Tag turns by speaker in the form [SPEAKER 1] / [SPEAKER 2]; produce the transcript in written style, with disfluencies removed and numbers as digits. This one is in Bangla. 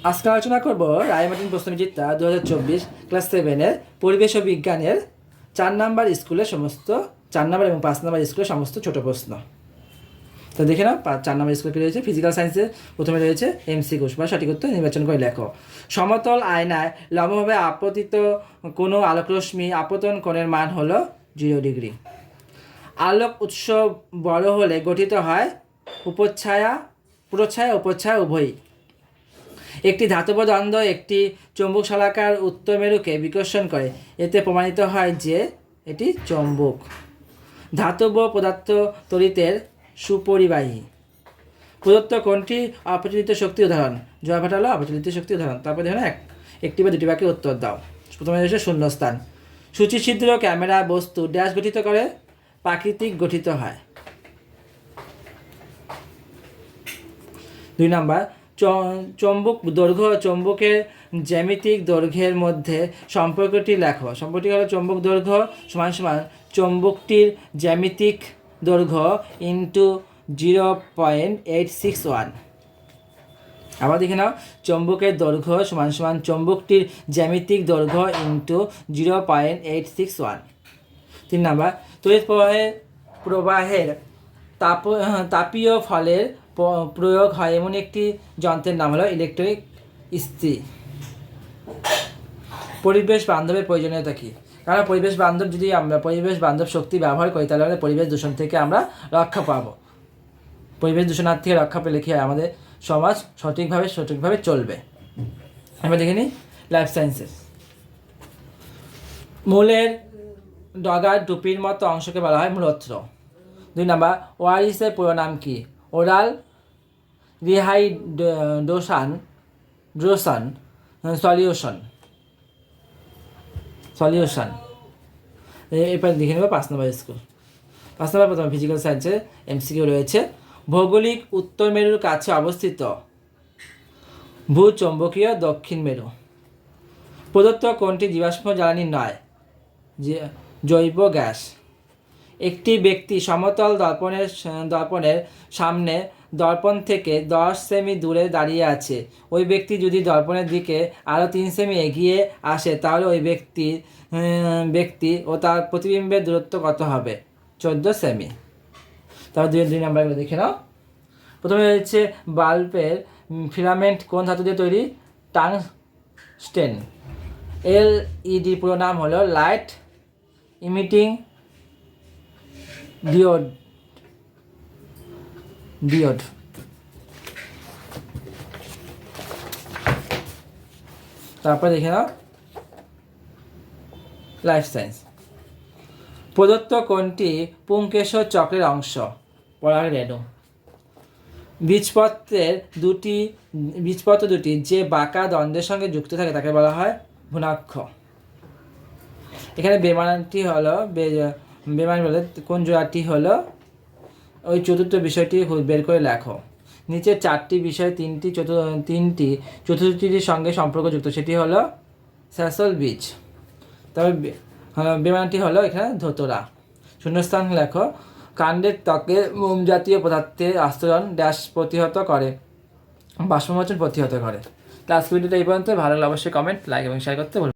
[SPEAKER 1] আজকে আলোচনা করব রায়মার্টিন প্রশ্নবিচিত্রা 2024 ক্লাস 7-এর পরিবেশ ও বিজ্ঞানের 4 নাম্বার স্কুলের সমস্ত 4 নাম্বার এবং 5 নাম্বার স্কুলের সমস্ত ছোট প্রশ্ন। তো দেখে নাও 4 নাম্বার স্কুলে কী রয়েছে। ফিজিক্যাল সায়েন্সের প্রথমে রয়েছে এমসিকিউ বা সঠিক উত্তর নির্বাচন করে লেখো। সমতল আয়নায় লম্বভাবে আপতিত কোনো আলোকরশ্মি আপতন কোণের মান হলো 0 ডিগ্রি। আলোক উৎস বড় হলে গঠিত হয় উপচ্ছায়া, পুরচ্ছায়া, উপচ্ছায়া উভয়ই। একটি ধাতব দ্বন্দ্ব একটি চৌম্বক শলাকার উত্তর মেরুকে বিকর্ষণ করে, এতে প্রমাণিত হয় যে এটি চৌম্বক। ধাতব পদার্থ তড়িতের সুপরিবাহী। প্রদত্ত কোনটি অপ্রচলিত শক্তির উদাহরণ? জয়ভাট হলো অপ্রচলিত শক্তির উদাহরণ। তারপর দেখো না একটি বা দুটি বাক্যে উত্তর দাও। প্রথমে রয়েছে শূন্যস্থান। সূচিছিদ্র ক্যামেরা বস্তু ড্যাশ গঠিত করে? প্রাকৃতিক গঠিত হয়। 2 নাম্বার, চৌম্বক দৈর্ঘ্য চৌম্বকের জ্যামিতিক দৈর্ঘ্যের মধ্যে সম্পর্কটি লেখো। সম্পর্কটি হলো চৌম্বক দৈর্ঘ্য সমান সমান চৌম্বকটির জ্যামিতিক দৈর্ঘ্য ইন্টু 0.861। আবার দেখে নাও, চৌম্বকের দৈর্ঘ্য সমান সমান চৌম্বকটির জ্যামিতিক দৈর্ঘ্য ইন্টু 0.861। 3 নাম্বার, তড়িৎ প্রবাহের তাপীয় ফলের প্রয়োগ হয় এমন একটি যন্ত্রের নাম হলো ইলেকট্রিক ইস্ত্রি। পরিবেশ বান্ধবের প্রয়োজনীয়তা কী? কারণ পরিবেশ বান্ধব যদি আমরা পরিবেশ বান্ধব শক্তি ব্যবহার করি তাহলে আমাদের পরিবেশ দূষণ থেকে আমরা রক্ষা পাবো। পরিবেশ দূষণার থেকে রক্ষা পেলে কি হয়? আমাদের সমাজ সঠিকভাবে চলবে। আমরা দেখে নিই লাইফ সায়েন্সেস। মূলের ডগার টুপির মতো অংশকে বলা হয় মূলত্র। 2 নাম্বার, ওআরএসের পুরো নাম কি? Oral rehydration solution. এরপর দেখে নেব 5 নম্বর স্কুল। 5 নম্বর প্রথমে ফিজিক্যাল সায়েন্সের এমসিকিউ রয়েছে। ভৌগোলিক উত্তর মেরুর কাছে অবস্থিত ভূচৌম্বকীয় দক্ষিণ মেরু। প্রদত্ত কোনটি জীবাশ্ম জ্বালানি নয়? জৈব গ্যাস। একটি ব্যক্তি সমতল দর্পণের সামনে দর্পণ থেকে 10 সেমি দূরে দাঁড়িয়ে আছে। ওই ব্যক্তি যদি দর্পণের দিকে আরও 3 সেমি এগিয়ে আসে তাহলে ওই ব্যক্তি ও তার প্রতিবিম্বের দূরত্ব কত হবে? 14 সেমি। তারপর 2 নাম্বারগুলো দেখে নাও। প্রথমে রয়েছে বাল্বের ফিলামেন্ট কোন ধাতু দিয়ে তৈরি? টাংস্টেন। এলইডি পুরো নাম হলো লাইট ইমিটিং ডিওড। তারপর দেখে নাও লাইফ সায়েন্স। প্রদত্ত কোনটি পুংকেশর চক্রের অংশ? পরাগ রেণু। বীজপত্র দুটি যে বাঁকা দ্বন্দ্বের সঙ্গে যুক্ত থাকে তাকে বলা হয় ভ্রূণাক্ষ। এখানে বেমানটি হলো বেমান বলে কোন জোড়াটি হলো? ওই চতুর্থ বিষয়টি বের করে লেখো। নিচে 4টি বিষয় 3টি চতুর্থটির সঙ্গে সম্পর্কযুক্ত, সেটি হলো স্যাসল বীজ। তবে বেমানটি হলো এখানে ধতরা। শূন্যস্থান লেখো। কাণ্ডের ত্বকে মোম জাতীয় পদার্থের আস্তরণ ড্যাশ প্রতিহত করে? বাষ্পমোচন প্রতিহত করে। তো আজকের ভিডিওটা এই পর্যন্ত। ভালো লাগলে অবশ্যই কমেন্ট, লাইক এবং শেয়ার করতে ভুলবেন না।